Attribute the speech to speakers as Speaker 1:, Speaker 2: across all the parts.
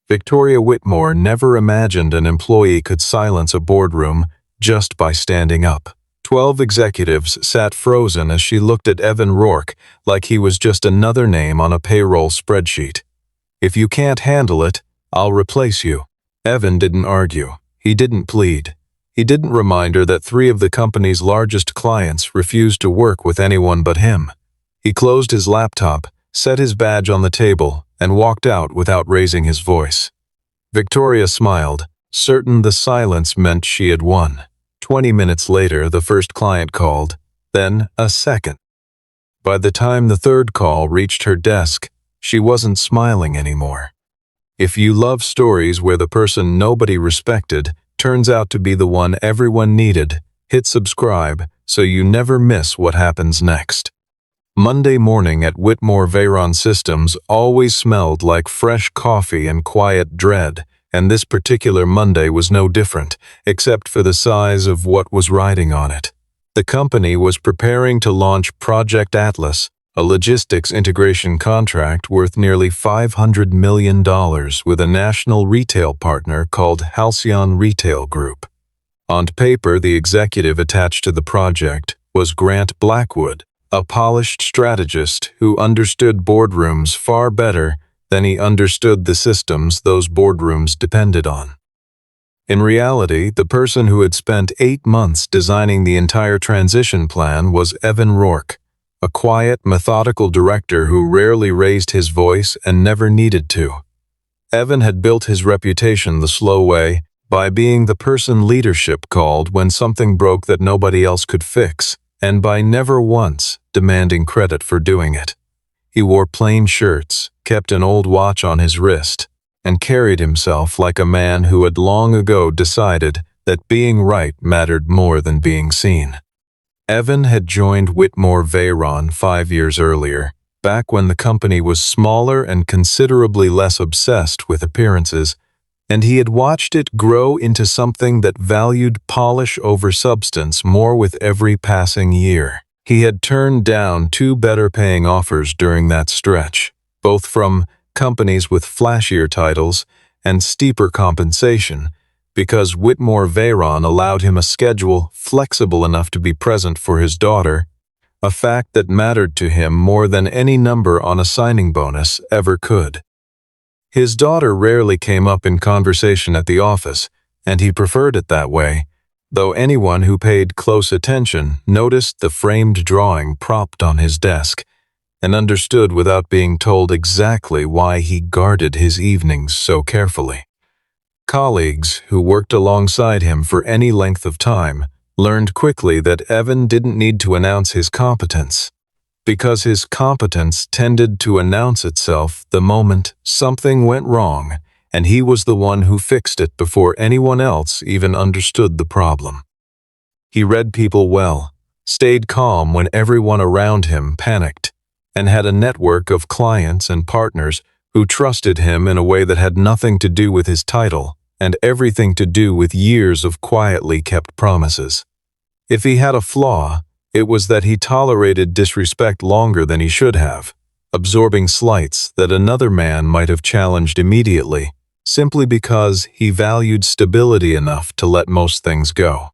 Speaker 1: Victoria Whitmore never imagined an employee could silence a boardroom just by standing up. 12 executives sat frozen as she looked at Evan Rourke like he was just another name on a payroll spreadsheet. "If you can't handle it, I'll replace you." Evan didn't argue. He didn't plead. He didn't remind her that 3 of the company's largest clients refused to work with anyone but him. He closed his laptop, set his badge on the table, and walked out without raising his voice. Victoria smiled, certain the silence meant she had won. 20 minutes later, the first client called, then a second. By the time the third call reached her desk, she wasn't smiling anymore. If you love stories where the person nobody respected turns out to be the one everyone needed, hit subscribe so you never miss what happens next. Monday morning at Whitmore Veyron Systems always smelled like fresh coffee and quiet dread, and this particular Monday was no different, except for the size of what was riding on it. The company was preparing to launch Project Atlas, a logistics integration contract worth nearly $500 million with a national retail partner called Halcyon Retail Group. On paper, the executive attached to the project was Grant Blackwood, a polished strategist who understood boardrooms far better than he understood the systems those boardrooms depended on. In reality, the person who had spent 8 months designing the entire transition plan was Evan Rourke, a quiet, methodical director who rarely raised his voice and never needed to. Evan had built his reputation the slow way by being the person leadership called when something broke that nobody else could fix, and by never once demanding credit for doing it. He wore plain shirts, kept an old watch on his wrist, and carried himself like a man who had long ago decided that being right mattered more than being seen. Evan had joined Whitmore Veyron 5 years earlier, back when the company was smaller and considerably less obsessed with appearances, and he had watched it grow into something that valued polish over substance more with every passing year. He had turned down 2 better-paying offers during that stretch, both from companies with flashier titles and steeper compensation, because Whitmore Veyron allowed him a schedule flexible enough to be present for his daughter, a fact that mattered to him more than any number on a signing bonus ever could. His daughter rarely came up in conversation at the office, and he preferred it that way, though anyone who paid close attention noticed the framed drawing propped on his desk and understood without being told exactly why he guarded his evenings so carefully. Colleagues who worked alongside him for any length of time learned quickly that Evan didn't need to announce his competence, because his competence tended to announce itself the moment something went wrong, and he was the one who fixed it before anyone else even understood the problem. He read people well, stayed calm when everyone around him panicked, and had a network of clients and partners who trusted him in a way that had nothing to do with his title and everything to do with years of quietly kept promises. If he had a flaw, it was that he tolerated disrespect longer than he should have, absorbing slights that another man might have challenged immediately, simply because he valued stability enough to let most things go.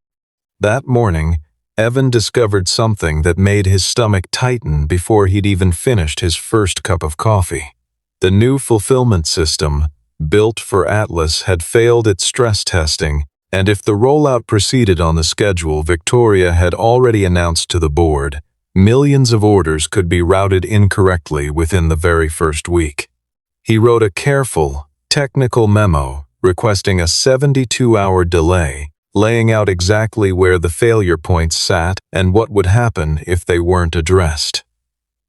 Speaker 1: That morning, Evan discovered something that made his stomach tighten before he'd even finished his first cup of coffee. The new fulfillment system, built for Atlas, had failed its stress testing, and if the rollout proceeded on the schedule Victoria had already announced to the board, millions of orders could be routed incorrectly within the very first week. He wrote a careful, technical memo requesting a 72-hour delay, laying out exactly where the failure points sat and what would happen if they weren't addressed.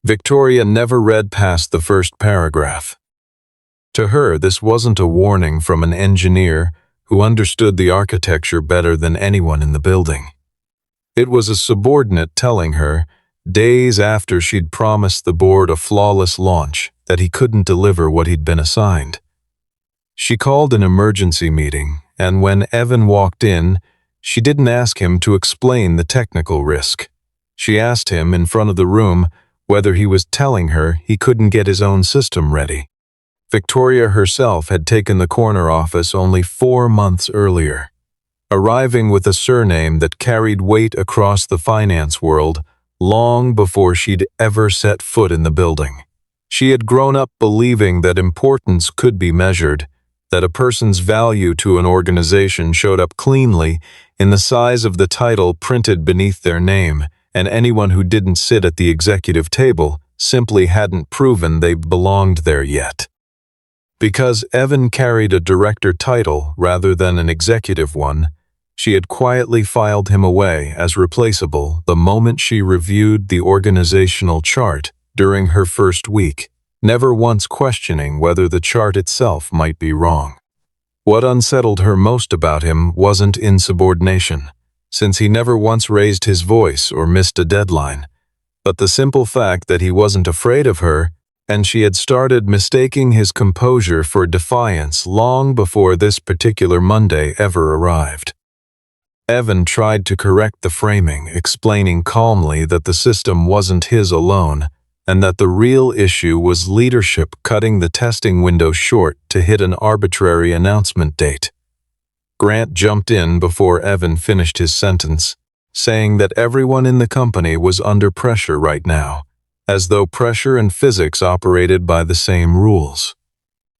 Speaker 1: Victoria never read past the first paragraph. To her, this wasn't a warning from an engineer who understood the architecture better than anyone in the building. It was a subordinate telling her, days after she'd promised the board a flawless launch, that he couldn't deliver what he'd been assigned. She called an emergency meeting, and when Evan walked in, she didn't ask him to explain the technical risk. She asked him in front of the room whether he was telling her he couldn't get his own system ready. Victoria herself had taken the corner office only 4 months earlier, arriving with a surname that carried weight across the finance world long before she'd ever set foot in the building. She had grown up believing that importance could be measured, that a person's value to an organization showed up cleanly in the size of the title printed beneath their name, and anyone who didn't sit at the executive table simply hadn't proven they belonged there yet. Because Evan carried a director title rather than an executive one, she had quietly filed him away as replaceable the moment she reviewed the organizational chart during her first week, never once questioning whether the chart itself might be wrong. What unsettled her most about him wasn't insubordination, since he never once raised his voice or missed a deadline, but the simple fact that he wasn't afraid of her, and she had started mistaking his composure for defiance long before this particular Monday ever arrived. Evan tried to correct the framing, explaining calmly that the system wasn't his alone, and that the real issue was leadership cutting the testing window short to hit an arbitrary announcement date. Grant jumped in before Evan finished his sentence, saying that everyone in the company was under pressure right now, as though pressure and physics operated by the same rules.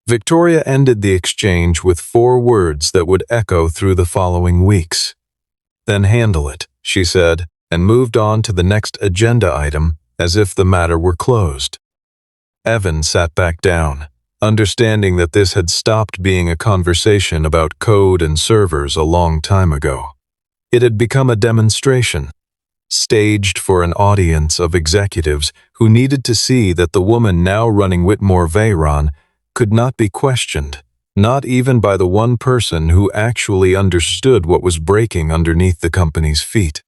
Speaker 1: Victoria ended the exchange with 4 words that would echo through the following weeks. "Then handle it," she said, and moved on to the next agenda item as if the matter were closed. Evan sat back down, understanding that this had stopped being a conversation about code and servers a long time ago. It had become a demonstration, staged for an audience of executives who needed to see that the woman now running Whitmore Veyron could not be questioned, not even by the one person who actually understood what was breaking underneath the company's feet.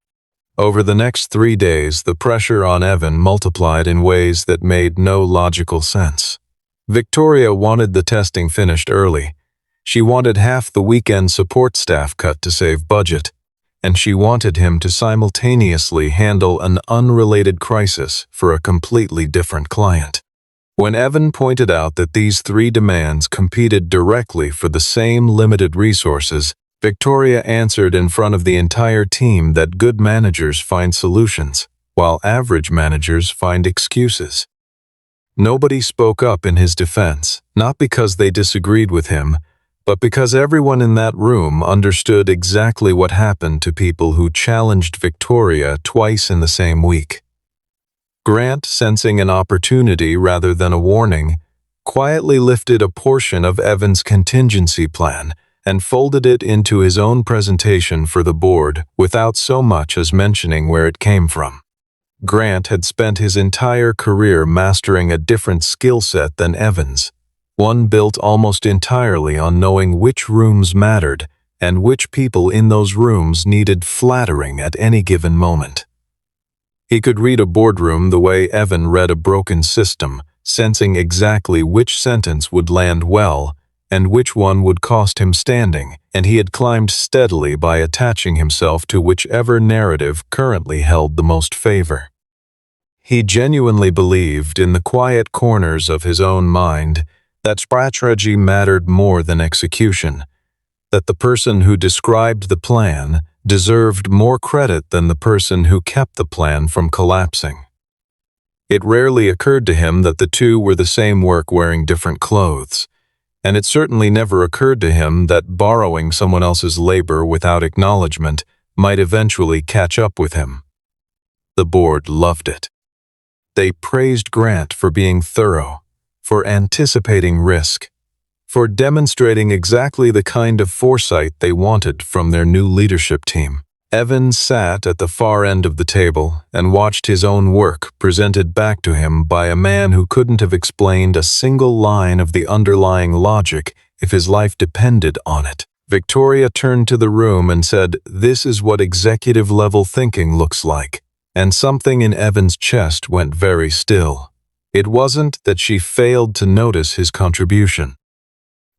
Speaker 1: Over the next 3 days, the pressure on Evan multiplied in ways that made no logical sense. Victoria wanted the testing finished early. She wanted half the weekend support staff cut to save budget, and she wanted him to simultaneously handle an unrelated crisis for a completely different client. When Evan pointed out that these 3 demands competed directly for the same limited resources, Victoria answered in front of the entire team that good managers find solutions, while average managers find excuses. Nobody spoke up in his defense, not because they disagreed with him, but because everyone in that room understood exactly what happened to people who challenged Victoria twice in the same week. Grant, sensing an opportunity rather than a warning, quietly lifted a portion of Evan's contingency plan and folded it into his own presentation for the board without so much as mentioning where it came from. Grant had spent his entire career mastering a different skill set than Evan's, one built almost entirely on knowing which rooms mattered and which people in those rooms needed flattering at any given moment. He could read a boardroom the way Evan read a broken system, sensing exactly which sentence would land well and which one would cost him standing, and he had climbed steadily by attaching himself to whichever narrative currently held the most favor. He genuinely believed in the quiet corners of his own mind that strategy mattered more than execution, that the person who described the plan deserved more credit than the person who kept the plan from collapsing. It rarely occurred to him that the two were the same work wearing different clothes, and it certainly never occurred to him that borrowing someone else's labor without acknowledgement might eventually catch up with him. The board loved it. They praised Grant for being thorough, for anticipating risk, for demonstrating exactly the kind of foresight they wanted from their new leadership team. Evan sat at the far end of the table and watched his own work presented back to him by a man who couldn't have explained a single line of the underlying logic if his life depended on it. Victoria turned to the room and said, "This is what executive-level thinking looks like," and something in Evan's chest went very still. It wasn't that she failed to notice his contribution.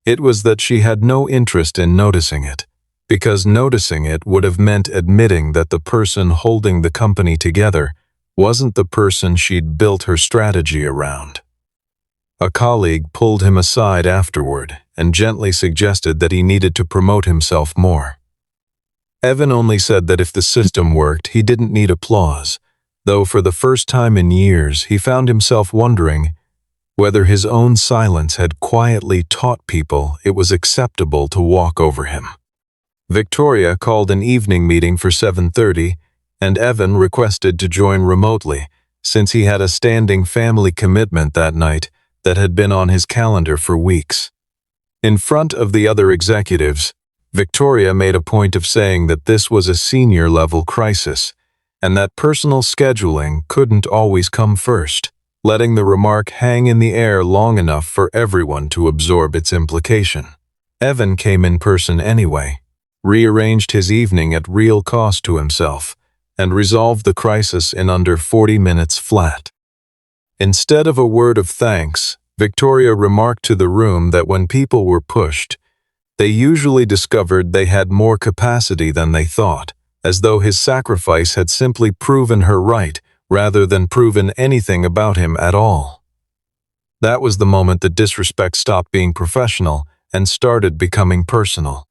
Speaker 1: It was that she had no interest in noticing it, because noticing it would have meant admitting that the person holding the company together wasn't the person she'd built her strategy around. A colleague pulled him aside afterward and gently suggested that he needed to promote himself more. Evan only said that if the system worked, he didn't need applause, though for the first time in years he found himself wondering whether his own silence had quietly taught people it was acceptable to walk over him. Victoria called an evening meeting for 7:30, and Evan requested to join remotely, since he had a standing family commitment that night that had been on his calendar for weeks. In front of the other executives, Victoria made a point of saying that this was a senior-level crisis, and that personal scheduling couldn't always come first, letting the remark hang in the air long enough for everyone to absorb its implication. Evan came in person anyway, rearranged his evening at real cost to himself, and resolved the crisis in under 40 minutes flat. Instead of a word of thanks, Victoria remarked to the room that when people were pushed, they usually discovered they had more capacity than they thought, as though his sacrifice had simply proven her right rather than proven anything about him at all. That was the moment that disrespect stopped being professional and started becoming personal.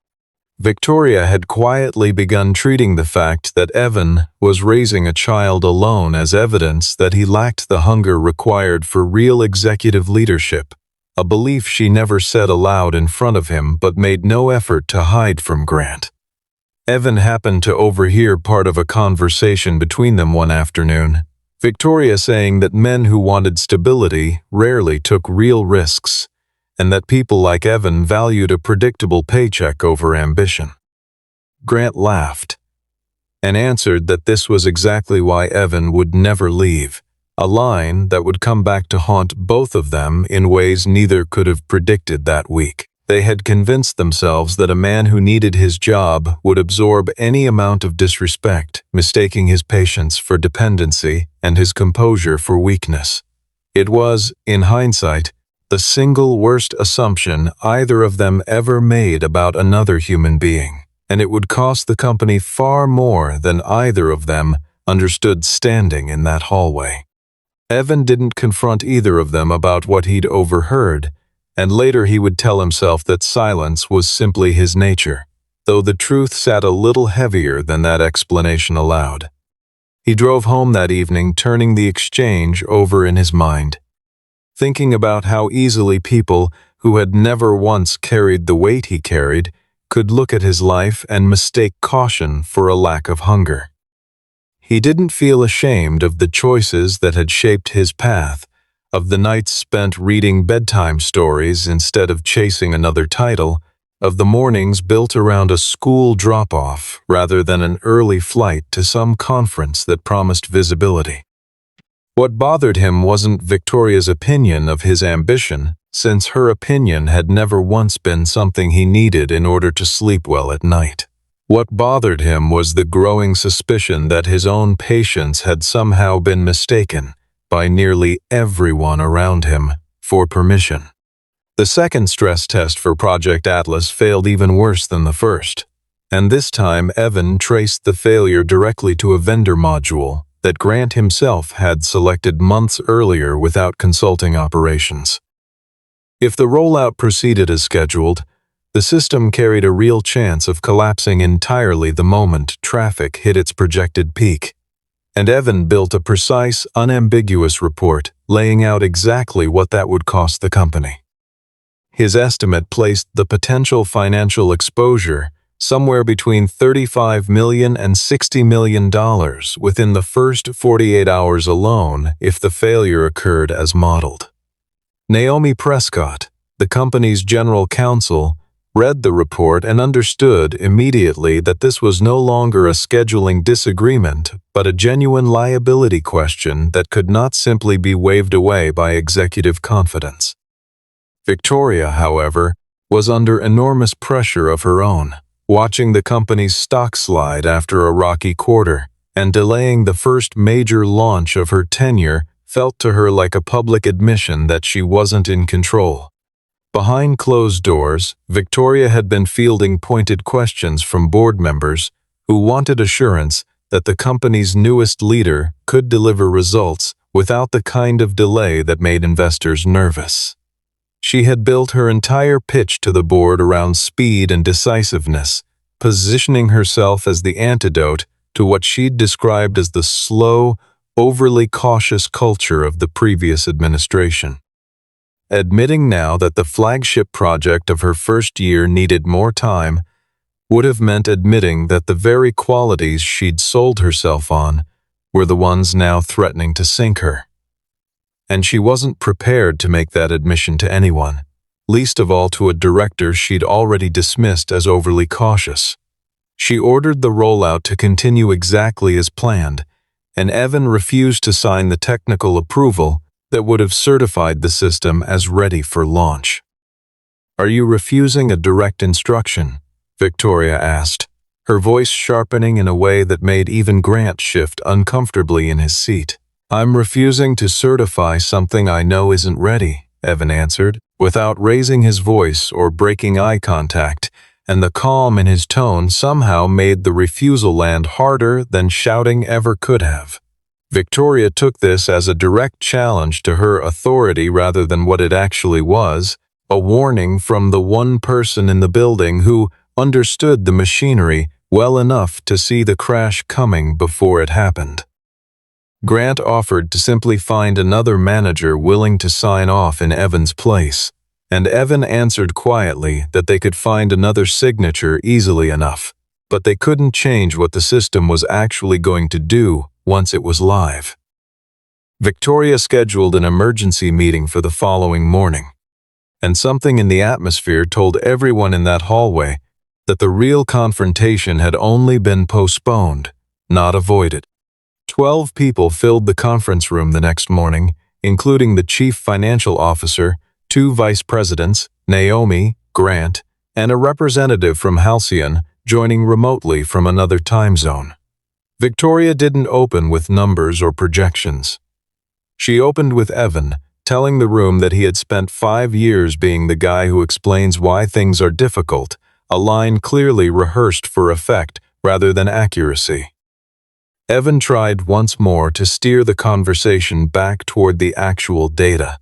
Speaker 1: Victoria had quietly begun treating the fact that Evan was raising a child alone as evidence that he lacked the hunger required for real executive leadership, a belief she never said aloud in front of him but made no effort to hide from Grant. Evan happened to overhear part of a conversation between them one afternoon, Victoria saying that men who wanted stability rarely took real risks, and that people like Evan valued a predictable paycheck over ambition. Grant laughed and answered that this was exactly why Evan would never leave, a line that would come back to haunt both of them in ways neither could have predicted that week. They had convinced themselves that a man who needed his job would absorb any amount of disrespect, mistaking his patience for dependency and his composure for weakness. It was, in hindsight, the single worst assumption either of them ever made about another human being, and it would cost the company far more than either of them understood standing in that hallway. Evan didn't confront either of them about what he'd overheard, and later he would tell himself that silence was simply his nature, though the truth sat a little heavier than that explanation allowed. He drove home that evening, turning the exchange over in his mind, thinking about how easily people who had never once carried the weight he carried could look at his life and mistake caution for a lack of hunger. He didn't feel ashamed of the choices that had shaped his path, of the nights spent reading bedtime stories instead of chasing another title, of the mornings built around a school drop-off rather than an early flight to some conference that promised visibility. What bothered him wasn't Victoria's opinion of his ambition, since her opinion had never once been something he needed in order to sleep well at night. What bothered him was the growing suspicion that his own patience had somehow been mistaken by nearly everyone around him for permission. The second stress test for Project Atlas failed even worse than the first, and this time Evan traced the failure directly to a vendor module that Grant himself had selected months earlier without consulting operations. If the rollout proceeded as scheduled, the system carried a real chance of collapsing entirely the moment traffic hit its projected peak, and Evan built a precise, unambiguous report laying out exactly what that would cost the company. His estimate placed the potential financial exposure somewhere between $35 million and $60 million within the first 48 hours alone if the failure occurred as modeled. Naomi Prescott, the company's general counsel, read the report and understood immediately that this was no longer a scheduling disagreement but a genuine liability question that could not simply be waved away by executive confidence. Victoria, however, was under enormous pressure of her own, watching the company's stock slide after a rocky quarter, and delaying the first major launch of her tenure felt to her like a public admission that she wasn't in control. Behind closed doors, Victoria had been fielding pointed questions from board members who wanted assurance that the company's newest leader could deliver results without the kind of delay that made investors nervous. She had built her entire pitch to the board around speed and decisiveness, positioning herself as the antidote to what she'd described as the slow, overly cautious culture of the previous administration. Admitting now that the flagship project of her first year needed more time would have meant admitting that the very qualities she'd sold herself on were the ones now threatening to sink her. And she wasn't prepared to make that admission to anyone, least of all to a director she'd already dismissed as overly cautious. She ordered the rollout to continue exactly as planned, and Evan refused to sign the technical approval that would have certified the system as ready for launch. "Are you refusing a direct instruction?" Victoria asked, her voice sharpening in a way that made even Grant shift uncomfortably in his seat. "I'm refusing to certify something I know isn't ready," Evan answered, without raising his voice or breaking eye contact, and the calm in his tone somehow made the refusal land harder than shouting ever could have. Victoria took this as a direct challenge to her authority rather than what it actually was, a warning from the one person in the building who understood the machinery well enough to see the crash coming before it happened. Grant offered to simply find another manager willing to sign off in Evan's place, and Evan answered quietly that they could find another signature easily enough, but they couldn't change what the system was actually going to do once it was live. Victoria scheduled an emergency meeting for the following morning, and something in the atmosphere told everyone in that hallway that the real confrontation had only been postponed, not avoided. 12 people filled the conference room the next morning, including the chief financial officer, 2 vice presidents, Naomi, Grant, and a representative from Halcyon joining remotely from another time zone. Victoria didn't open with numbers or projections. She opened with Evan, telling the room that he had spent 5 years being the guy who explains why things are difficult, a line clearly rehearsed for effect rather than accuracy. Evan tried once more to steer the conversation back toward the actual data,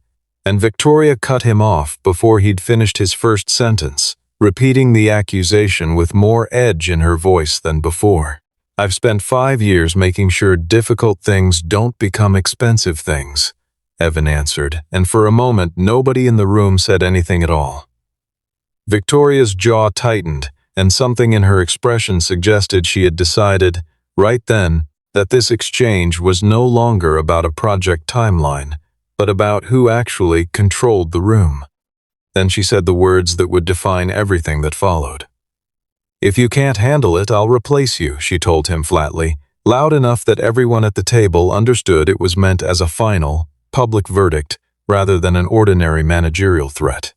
Speaker 1: and Victoria cut him off before he'd finished his first sentence, repeating the accusation with more edge in her voice than before. "I've spent 5 years making sure difficult things don't become expensive things," Evan answered, and for a moment nobody in the room said anything at all. Victoria's jaw tightened, and something in her expression suggested she had decided, right then, that this exchange was no longer about a project timeline, but about who actually controlled the room. Then she said the words that would define everything that followed. "If you can't handle it, I'll replace you," she told him flatly, loud enough that everyone at the table understood it was meant as a final, public verdict rather than an ordinary managerial threat.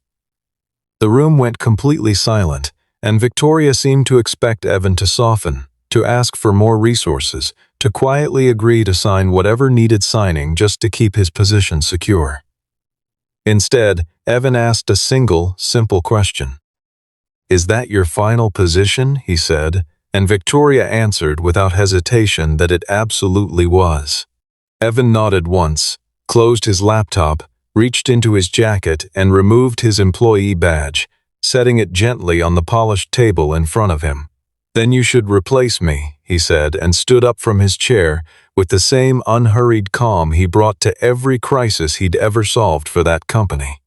Speaker 1: The room went completely silent, and Victoria seemed to expect Evan to soften, to ask for more resources, to quietly agree to sign whatever needed signing just to keep his position secure. Instead, Evan asked a single, simple question. "Is that your final position?" he said, and Victoria answered without hesitation that it absolutely was. Evan nodded once, closed his laptop, reached into his jacket and removed his employee badge, setting it gently on the polished table in front of him. "Then you should replace me," he said, and stood up from his chair with the same unhurried calm he brought to every crisis he'd ever solved for that company.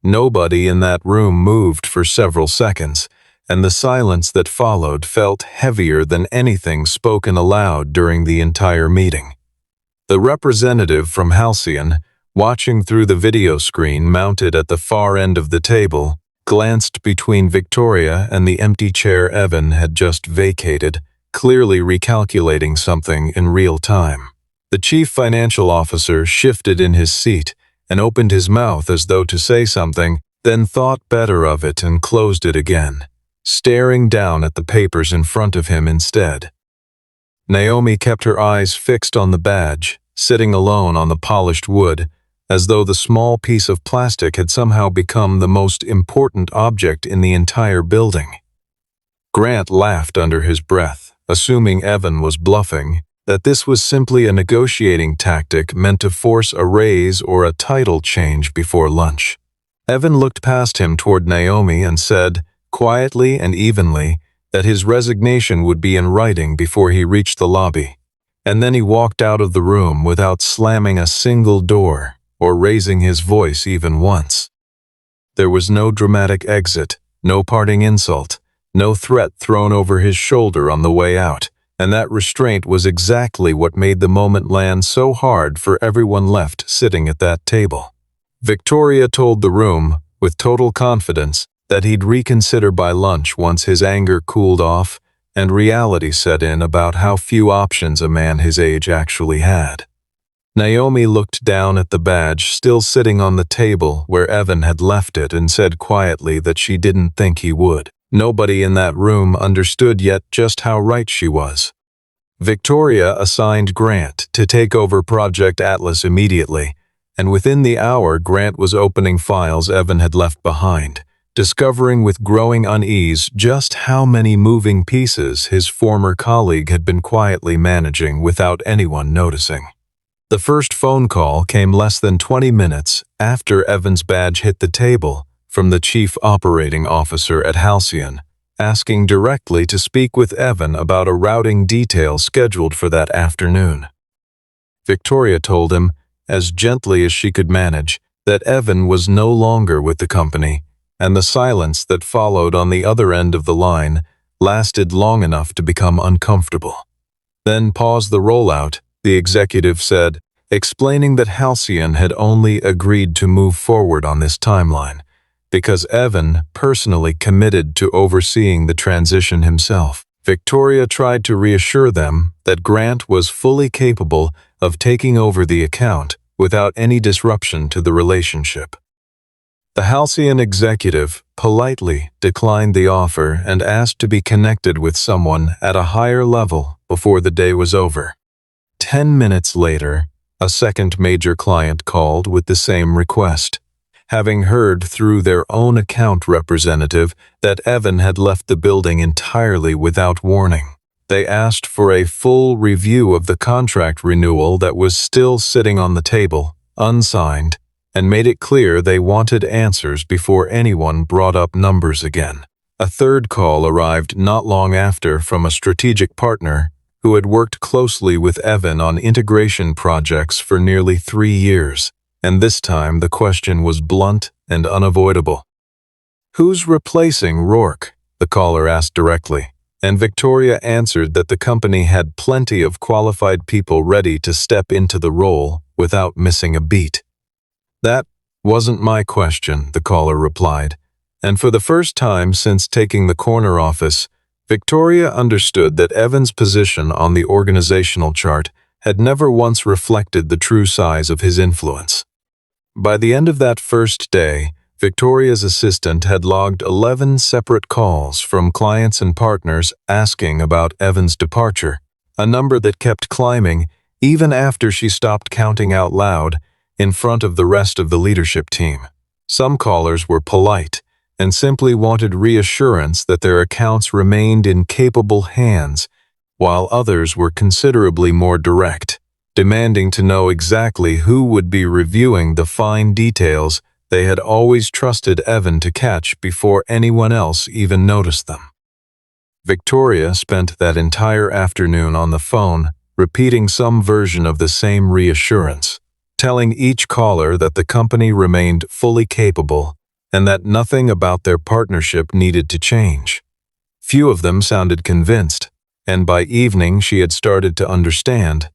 Speaker 1: Nobody in that room moved for several seconds, and the silence that followed felt heavier than anything spoken aloud during the entire meeting. The representative from Halcyon, watching through the video screen mounted at the far end of the table, glanced between Victoria and the empty chair Evan had just vacated, clearly recalculating something in real time. The chief financial officer shifted in his seat and opened his mouth as though to say something, then thought better of it and closed it again, staring down at the papers in front of him instead. Naomi kept her eyes fixed on the badge, sitting alone on the polished wood, as though the small piece of plastic had somehow become the most important object in the entire building. Grant laughed under his breath, assuming Evan was bluffing, that this was simply a negotiating tactic meant to force a raise or a title change before lunch. Evan looked past him toward Naomi and said, quietly and evenly, that his resignation would be in writing before he reached the lobby. And then he walked out of the room without slamming a single door or raising his voice even once. There was no dramatic exit, no parting insult, no threat thrown over his shoulder on the way out, and that restraint was exactly what made the moment land so hard for everyone left sitting at that table. Victoria told the room, with total confidence, that he'd reconsider by lunch once his anger cooled off and reality set in about how few options a man his age actually had. Naomi looked down at the badge still sitting on the table where Evan had left it and said quietly that she didn't think he would. Nobody in that room understood yet just how right she was. Victoria assigned Grant to take over Project Atlas immediately, and within the hour Grant was opening files Evan had left behind, discovering with growing unease just how many moving pieces his former colleague had been quietly managing without anyone noticing. The first phone call came less than 20 minutes after Evan's badge hit the table from the chief operating officer at Halcyon, asking directly to speak with Evan about a routing detail scheduled for that afternoon. Victoria told him, as gently as she could manage, that Evan was no longer with the company, and the silence that followed on the other end of the line lasted long enough to become uncomfortable. Then pause the rollout, the executive said, explaining that Halcyon had only agreed to move forward on this timeline because Evan personally committed to overseeing the transition himself. Victoria tried to reassure them that Grant was fully capable of taking over the account without any disruption to the relationship. The Halcyon executive politely declined the offer and asked to be connected with someone at a higher level before the day was over. 10 minutes later, a second major client called with the same request. Having heard through their own account representative that Evan had left the building entirely without warning, they asked for a full review of the contract renewal that was still sitting on the table, unsigned, and made it clear they wanted answers before anyone brought up numbers again. A third call arrived not long after from a strategic partner who had worked closely with Evan on integration projects for nearly 3 years. And this time the question was blunt and unavoidable. "Who's replacing Rourke?" the caller asked directly, and Victoria answered that the company had plenty of qualified people ready to step into the role without missing a beat. "That wasn't my question," the caller replied, and for the first time since taking the corner office, Victoria understood that Evan's position on the organizational chart had never once reflected the true size of his influence. By the end of that first day, Victoria's assistant had logged 11 separate calls from clients and partners asking about Evan's departure, a number that kept climbing even after she stopped counting out loud in front of the rest of the leadership team. Some callers were polite and simply wanted reassurance that their accounts remained in capable hands, while others were considerably more direct, demanding to know exactly who would be reviewing the fine details they had always trusted Evan to catch before anyone else even noticed them. Victoria spent that entire afternoon on the phone, repeating some version of the same reassurance, telling each caller that the company remained fully capable and that nothing about their partnership needed to change. Few of them sounded convinced, and by evening she had started to understand.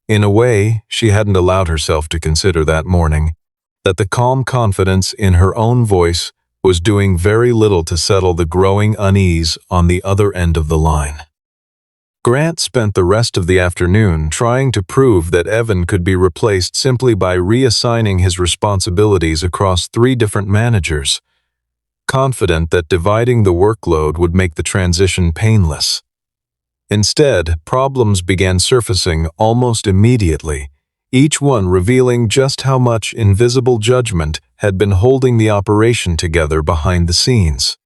Speaker 1: In a way, she hadn't allowed herself to consider that morning, that the calm confidence in her own voice was doing very little to settle the growing unease on the other end of the line. Grant spent the rest of the afternoon trying to prove that Evan could be replaced simply by reassigning his responsibilities across 3 different managers, confident that dividing the workload would make the transition painless. Instead, problems began surfacing almost immediately, each one revealing just how much invisible judgment had been holding the operation together behind the scenes.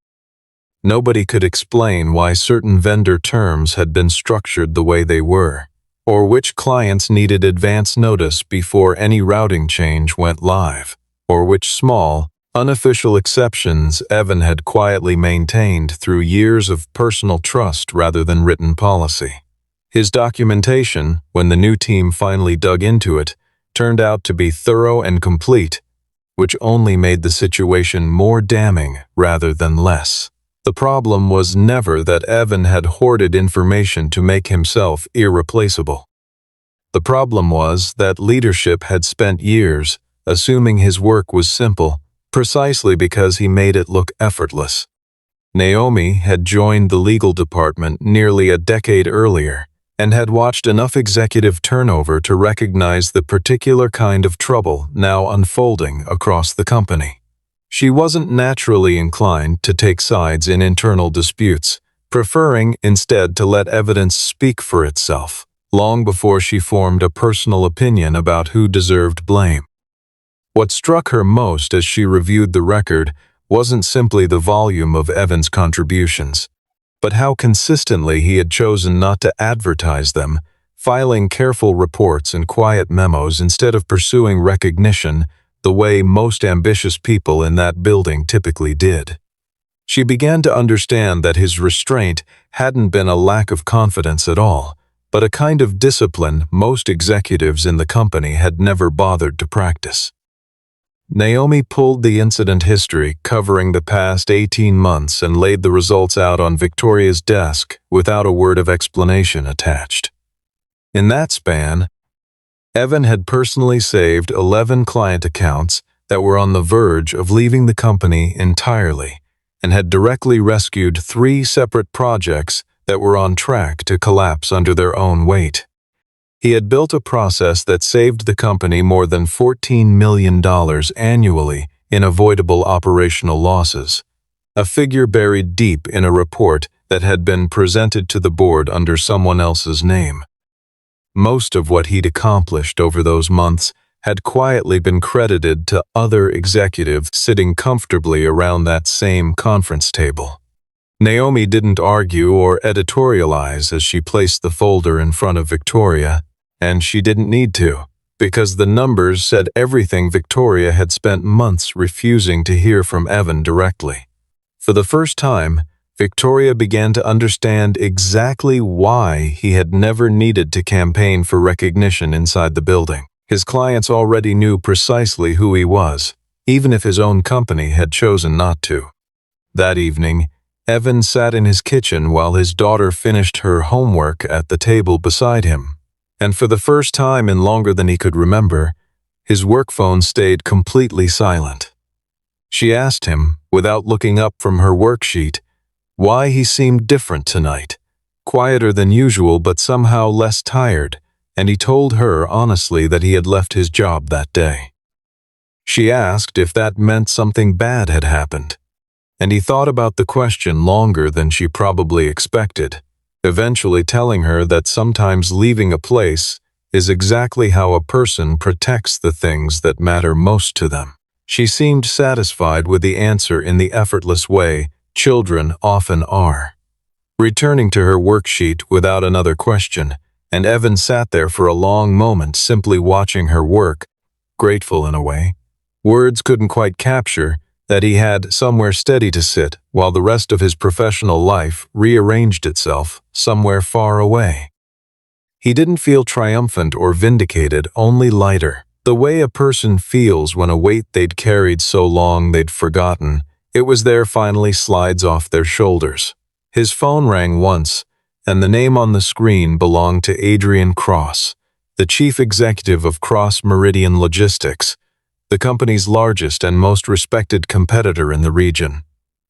Speaker 1: Nobody could explain why certain vendor terms had been structured the way they were, or which clients needed advance notice before any routing change went live, or which small, unofficial exceptions Evan had quietly maintained through years of personal trust rather than written policy. His documentation, when the new team finally dug into it, turned out to be thorough and complete, which only made the situation more damning rather than less. The problem was never that Evan had hoarded information to make himself irreplaceable. The problem was that leadership had spent years assuming his work was simple, precisely because he made it look effortless. Naomi had joined the legal department nearly a decade earlier and had watched enough executive turnover to recognize the particular kind of trouble now unfolding across the company. She wasn't naturally inclined to take sides in internal disputes, preferring instead to let evidence speak for itself, long before she formed a personal opinion about who deserved blame. What struck her most as she reviewed the record wasn't simply the volume of Evan's contributions, but how consistently he had chosen not to advertise them, filing careful reports and quiet memos instead of pursuing recognition the way most ambitious people in that building typically did. She began to understand that his restraint hadn't been a lack of confidence at all, but a kind of discipline most executives in the company had never bothered to practice. Naomi pulled the incident history covering the past 18 months and laid the results out on Victoria's desk without a word of explanation attached. In that span, Evan had personally saved 11 client accounts that were on the verge of leaving the company entirely and had directly rescued 3 separate projects that were on track to collapse under their own weight. He had built a process that saved the company more than $14 million annually in avoidable operational losses, a figure buried deep in a report that had been presented to the board under someone else's name. Most of what he'd accomplished over those months had quietly been credited to other executives sitting comfortably around that same conference table. Naomi didn't argue or editorialize as she placed the folder in front of Victoria, and she didn't need to, because the numbers said everything Victoria had spent months refusing to hear from Evan directly. For the first time, Victoria began to understand exactly why he had never needed to campaign for recognition inside the building. His clients already knew precisely who he was, even if his own company had chosen not to. That evening, Evan sat in his kitchen while his daughter finished her homework at the table beside him. And for the first time in longer than he could remember, his work phone stayed completely silent. She asked him, without looking up from her worksheet, why he seemed different tonight, quieter than usual but somehow less tired, and he told her honestly that he had left his job that day. She asked if that meant something bad had happened, and he thought about the question longer than she probably expected, eventually telling her that sometimes leaving a place is exactly how a person protects the things that matter most to them. She seemed satisfied with the answer in the effortless way children often are. Returning to her worksheet without another question, and Evan sat there for a long moment simply watching her work, grateful in a way. Words couldn't quite capture that he had somewhere steady to sit while the rest of his professional life rearranged itself somewhere far away. He didn't feel triumphant or vindicated, only lighter. The way a person feels when a weight they'd carried so long they'd forgotten, it was there finally slides off their shoulders. His phone rang once, and the name on the screen belonged to Adrian Cross, the chief executive of Cross Meridian Logistics, the company's largest and most respected competitor in the region.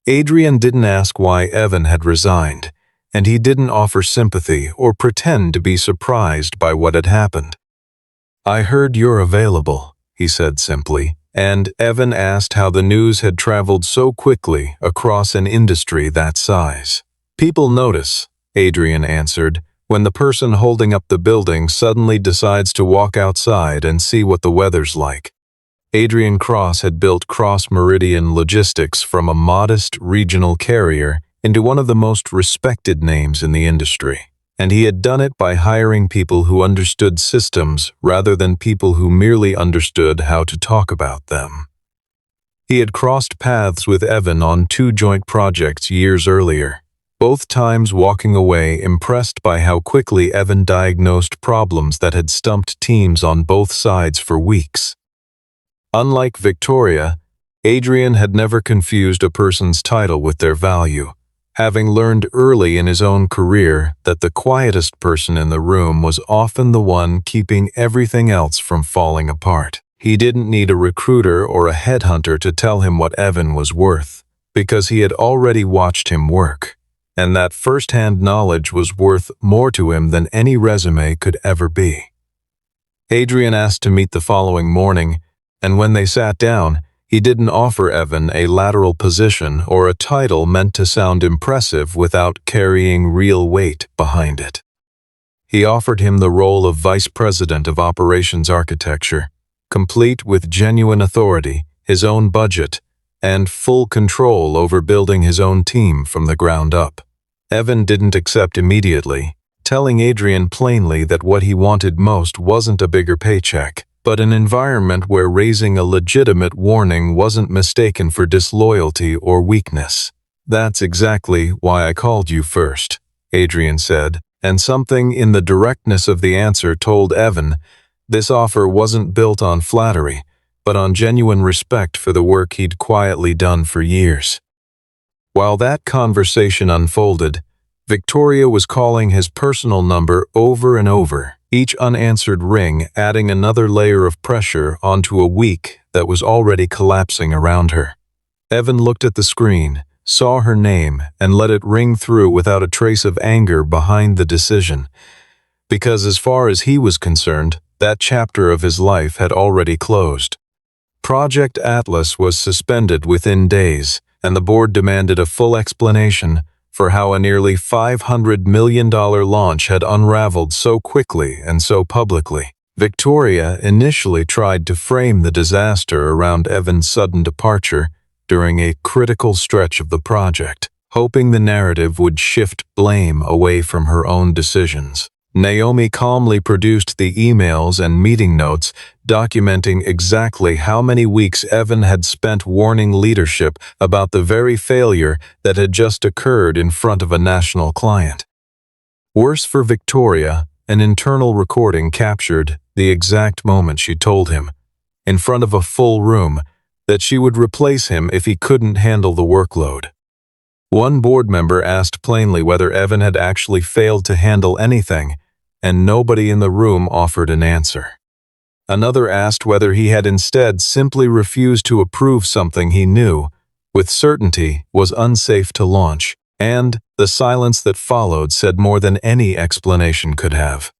Speaker 1: Adrian didn't ask why Evan had resigned, and he didn't offer sympathy or pretend to be surprised by what had happened. "I heard you're available," he said simply, and Evan asked how the news had traveled so quickly across an industry that size. "People notice," Adrian answered, "when the person holding up the building suddenly decides to walk outside and see what the weather's like." Adrian Cross had built Cross Meridian Logistics from a modest regional carrier into one of the most respected names in the industry. and he had done it by hiring people who understood systems rather than people who merely understood how to talk about them. He had crossed paths with Evan on 2 joint projects years earlier, both times walking away impressed by how quickly Evan diagnosed problems that had stumped teams on both sides for weeks. Unlike Victoria, Adrian had never confused a person's title with their value, having learned early in his own career that the quietest person in the room was often the one keeping everything else from falling apart. He didn't need a recruiter or a headhunter to tell him what Evan was worth, because he had already watched him work, and that first-hand knowledge was worth more to him than any resume could ever be. Adrian asked to meet the following morning, and when they sat down, he didn't offer Evan a lateral position or a title meant to sound impressive without carrying real weight behind it. He offered him the role of Vice President of Operations Architecture, complete with genuine authority, his own budget, and full control over building his own team from the ground up. Evan didn't accept immediately, telling Adrian plainly that what he wanted most wasn't a bigger paycheck, but an environment where raising a legitimate warning wasn't mistaken for disloyalty or weakness. "That's exactly why I called you first," Adrian said, and something in the directness of the answer told Evan this offer wasn't built on flattery, but on genuine respect for the work he'd quietly done for years. While that conversation unfolded, Victoria was calling his personal number over and over, each unanswered ring adding another layer of pressure onto a week that was already collapsing around her. Evan looked at the screen, saw her name, and let it ring through without a trace of anger behind the decision, because as far as he was concerned, that chapter of his life had already closed. Project Atlas was suspended within days, and the board demanded a full explanation for how a nearly $500 million launch had unraveled so quickly and so publicly. Victoria initially tried to frame the disaster around Evan's sudden departure during a critical stretch of the project, hoping the narrative would shift blame away from her own decisions. Naomi calmly produced the emails and meeting notes documenting exactly how many weeks Evan had spent warning leadership about the very failure that had just occurred in front of a national client. Worse for Victoria, an internal recording captured the exact moment she told him, in front of a full room, that she would replace him if he couldn't handle the workload. One board member asked plainly whether Evan had actually failed to handle anything, and nobody in the room offered an answer. Another asked whether he had instead simply refused to approve something he knew, with certainty, was unsafe to launch, and the silence that followed said more than any explanation could have.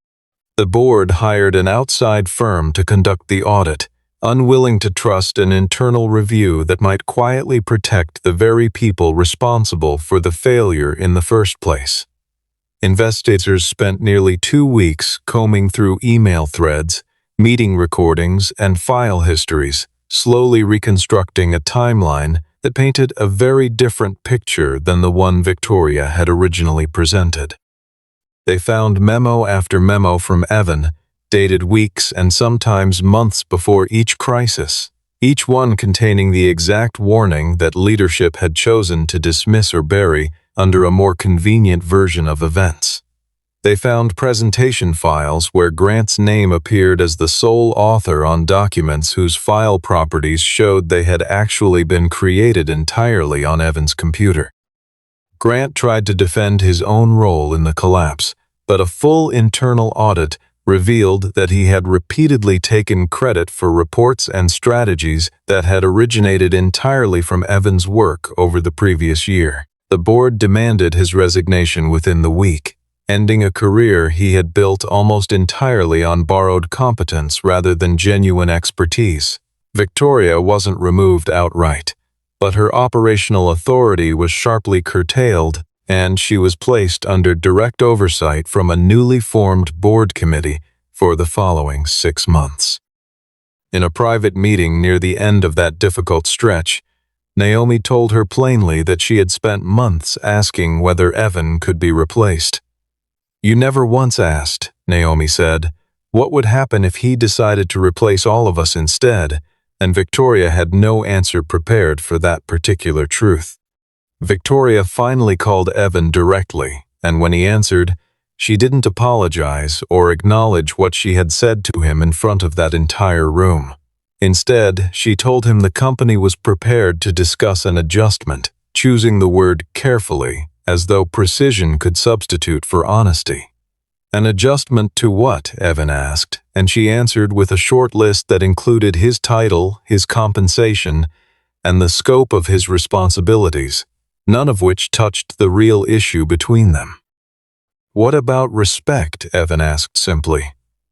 Speaker 1: The board hired an outside firm to conduct the audit, unwilling to trust an internal review that might quietly protect the very people responsible for the failure in the first place. Investigators spent nearly 2 weeks combing through email threads, meeting recordings, and file histories, slowly reconstructing a timeline that painted a very different picture than the one Victoria had originally presented. They found memo after memo from Evan, dated weeks and sometimes months before each crisis, each one containing the exact warning that leadership had chosen to dismiss or bury under a more convenient version of events. They found presentation files where Grant's name appeared as the sole author on documents whose file properties showed they had actually been created entirely on Evan's computer. Grant tried to defend his own role in the collapse, but a full internal audit revealed that he had repeatedly taken credit for reports and strategies that had originated entirely from Evan's work over the previous year. The board demanded his resignation within the week, ending a career he had built almost entirely on borrowed competence rather than genuine expertise. Victoria wasn't removed outright, but her operational authority was sharply curtailed, and she was placed under direct oversight from a newly formed board committee for the following 6 months. In a private meeting near the end of that difficult stretch, Naomi told her plainly that she had spent months asking whether Evan could be replaced. "You never once asked," Naomi said, "what would happen if he decided to replace all of us instead," and Victoria had no answer prepared for that particular truth. Victoria finally called Evan directly, and when he answered, she didn't apologize or acknowledge what she had said to him in front of that entire room. Instead, she told him the company was prepared to discuss an adjustment, choosing the word carefully, as though precision could substitute for honesty. "An adjustment to what?" Evan asked, and she answered with a short list that included his title, his compensation, and the scope of his responsibilities, none of which touched the real issue between them. "What about respect?" Evan asked simply,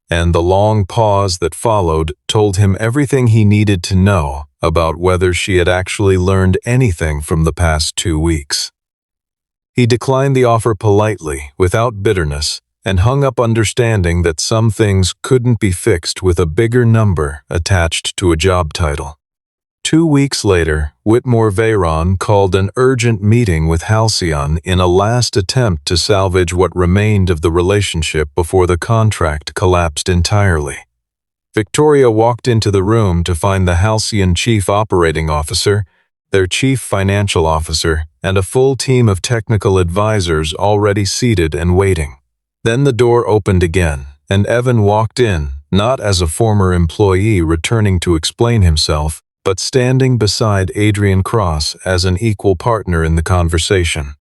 Speaker 1: and the long pause that followed told him everything he needed to know about whether she had actually learned anything from the past 2 weeks. He declined the offer politely, without bitterness, and hung up understanding that some things couldn't be fixed with a bigger number attached to a job title. 2 weeks later, Whitmore Veyron called an urgent meeting with Halcyon in a last attempt to salvage what remained of the relationship before the contract collapsed entirely. Victoria walked into the room to find the Halcyon Chief Operating Officer, their Chief Financial Officer, and a full team of technical advisors already seated and waiting. Then the door opened again, and Evan walked in, not as a former employee returning to explain himself, but standing beside Adrian Cross as an equal partner in the conversation.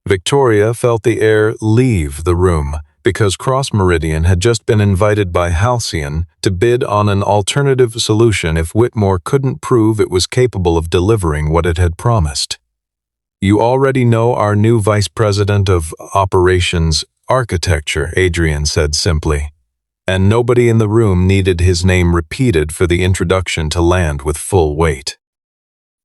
Speaker 1: Victoria felt the air leave the room because Cross Meridian had just been invited by Halcyon to bid on an alternative solution if Whitmore couldn't prove it was capable of delivering what it had promised. "You already know our new Vice President of Operations Architecture," Adrian said simply, and nobody in the room needed his name repeated for the introduction to land with full weight.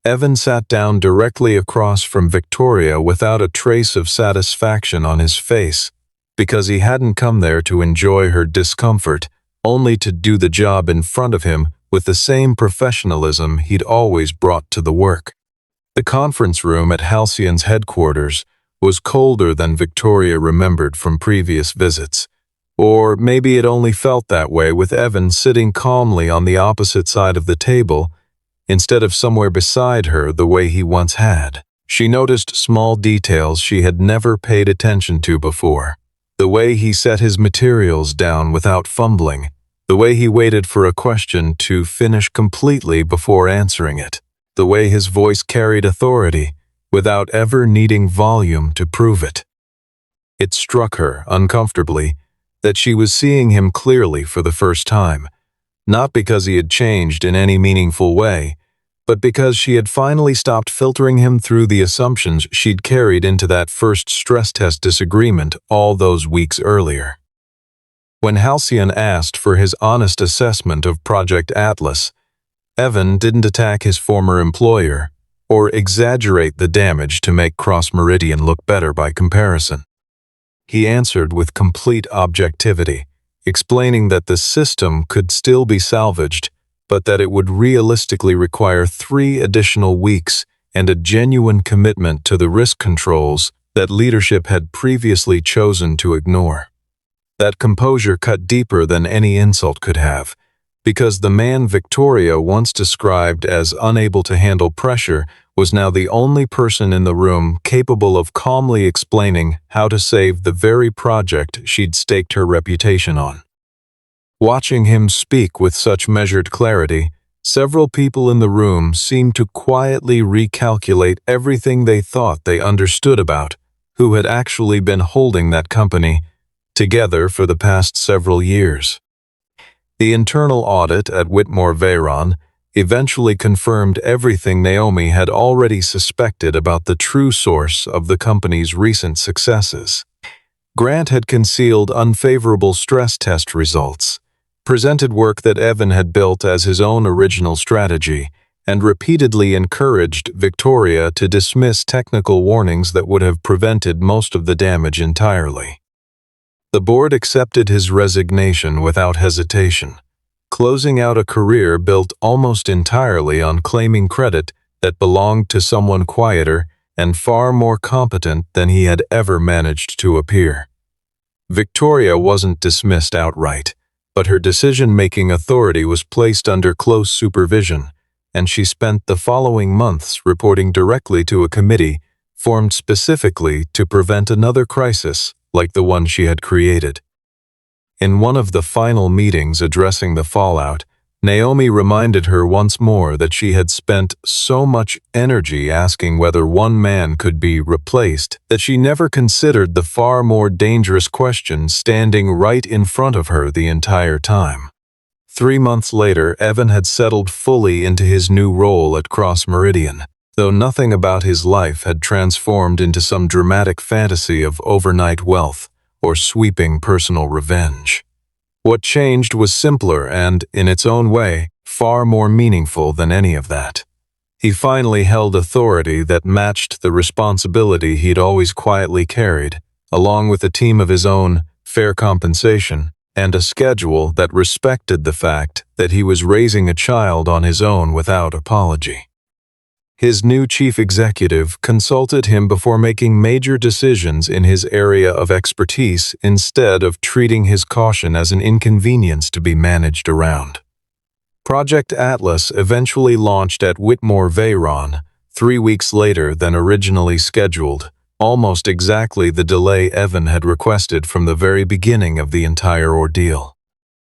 Speaker 1: Evan sat down directly across from Victoria without a trace of satisfaction on his face, because he hadn't come there to enjoy her discomfort, only to do the job in front of him with the same professionalism he'd always brought to the work. The conference room at Halcyon's headquarters was colder than Victoria remembered from previous visits. Or maybe it only felt that way with Evan sitting calmly on the opposite side of the table, instead of somewhere beside her the way he once had. She noticed small details she had never paid attention to before. The way he set his materials down without fumbling, the way he waited for a question to finish completely before answering it, the way his voice carried authority without ever needing volume to prove it. It struck her, uncomfortably, that she was seeing him clearly for the first time, not because he had changed in any meaningful way, but because she had finally stopped filtering him through the assumptions she'd carried into that first stress test disagreement all those weeks earlier. When Halcyon asked for his honest assessment of Project Atlas, Evan didn't attack his former employer or exaggerate the damage to make Cross Meridian look better by comparison. He answered with complete objectivity, explaining that the system could still be salvaged, but that it would realistically require 3 additional weeks and a genuine commitment to the risk controls that leadership had previously chosen to ignore. That composure cut deeper than any insult could have, because the man Victoria once described as unable to handle pressure was now the only person in the room capable of calmly explaining how to save the very project she'd staked her reputation on. Watching him speak with such measured clarity, several people in the room seemed to quietly recalculate everything they thought they understood about who had actually been holding that company together for the past several years. The internal audit at Whitmore Veyron eventually confirmed everything Naomi had already suspected about the true source of the company's recent successes. Grant had concealed unfavorable stress test results, presented work that Evan had built as his own original strategy, and repeatedly encouraged Victoria to dismiss technical warnings that would have prevented most of the damage entirely. The board accepted his resignation without hesitation, closing out a career built almost entirely on claiming credit that belonged to someone quieter and far more competent than he had ever managed to appear. Victoria wasn't dismissed outright, but her decision-making authority was placed under close supervision, and she spent the following months reporting directly to a committee formed specifically to prevent another crisis like the one she had created. In one of the final meetings addressing the fallout, Naomi reminded her once more that she had spent so much energy asking whether one man could be replaced that she never considered the far more dangerous question standing right in front of her the entire time. 3 months later, Evan had settled fully into his new role at Cross Meridian, though nothing about his life had transformed into some dramatic fantasy of overnight wealth or sweeping personal revenge. What changed was simpler and, in its own way, far more meaningful than any of that. He finally held authority that matched the responsibility he'd always quietly carried, along with a team of his own, fair compensation, and a schedule that respected the fact that he was raising a child on his own without apology. His new chief executive consulted him before making major decisions in his area of expertise instead of treating his caution as an inconvenience to be managed around. Project Atlas eventually launched at Whitmore Veyron 3 weeks later than originally scheduled, almost exactly the delay Evan had requested from the very beginning of the entire ordeal.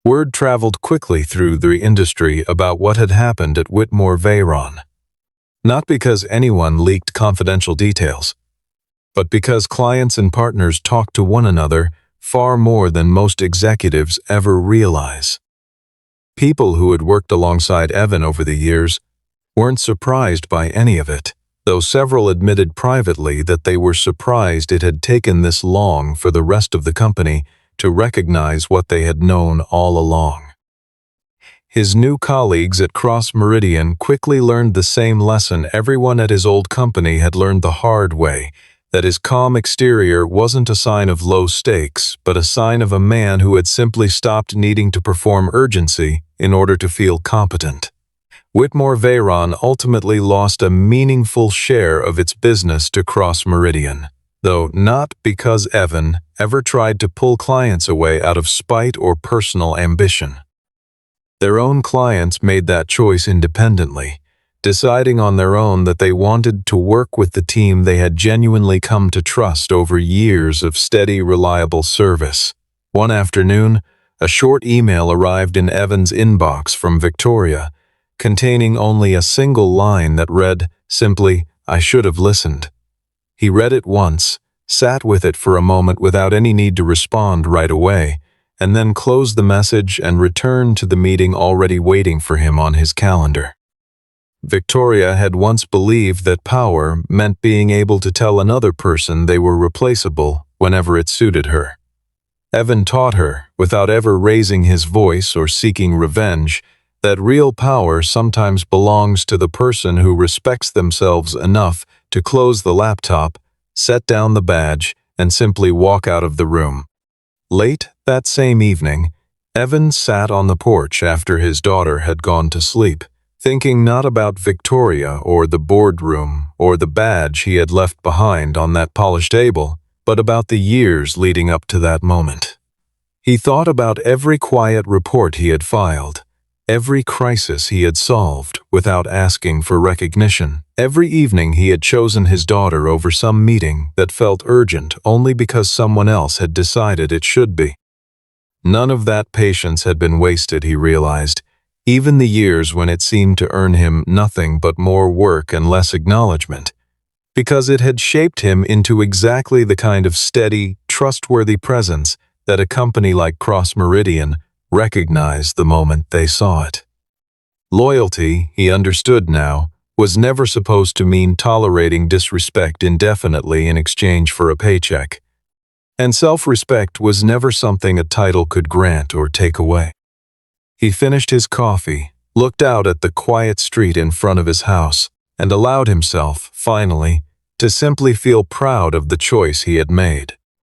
Speaker 1: Word traveled quickly through the industry about what had happened at Whitmore Veyron. Not because anyone leaked confidential details, but because clients and partners talked to one another far more than most executives ever realize. People who had worked alongside Evan over the years weren't surprised by any of it, though several admitted privately that they were surprised it had taken this long for the rest of the company to recognize what they had known all along. His new colleagues at Cross Meridian quickly learned the same lesson everyone at his old company had learned the hard way, that his calm exterior wasn't a sign of low stakes, but a sign of a man who had simply stopped needing to perform urgency in order to feel competent. Whitmore Veyron ultimately lost a meaningful share of its business to Cross Meridian, though not because Evan ever tried to pull clients away out of spite or personal ambition. Their own clients made that choice independently, deciding on their own that they wanted to work with the team they had genuinely come to trust over years of steady, reliable service. One afternoon, a short email arrived in Evan's inbox from Victoria, containing only a single line that read simply, "I should have listened." He read it once, sat with it for a moment without any need to respond right away, and then closed the message and returned to the meeting already waiting for him on his calendar. Victoria had once believed that power meant being able to tell another person they were replaceable whenever it suited her. Evan taught her, without ever raising his voice or seeking revenge, that real power sometimes belongs to the person who respects themselves enough to close the laptop, set down the badge, and simply walk out of the room. Late that same evening, Evan sat on the porch after his daughter had gone to sleep, thinking not about Victoria or the boardroom or the badge he had left behind on that polished table, but about the years leading up to that moment. He thought about every quiet report he had filed, every crisis he had solved without asking for recognition, every evening he had chosen his daughter over some meeting that felt urgent only because someone else had decided it should be. None of that patience had been wasted, he realized, even the years when it seemed to earn him nothing but more work and less acknowledgement, because it had shaped him into exactly the kind of steady, trustworthy presence that a company like Cross Meridian recognized the moment they saw it. Loyalty, he understood now, was never supposed to mean tolerating disrespect indefinitely in exchange for a paycheck. And self-respect was never something a title could grant or take away. He finished his coffee, looked out at the quiet street in front of his house, and allowed himself, finally, to simply feel proud of the choice he had made.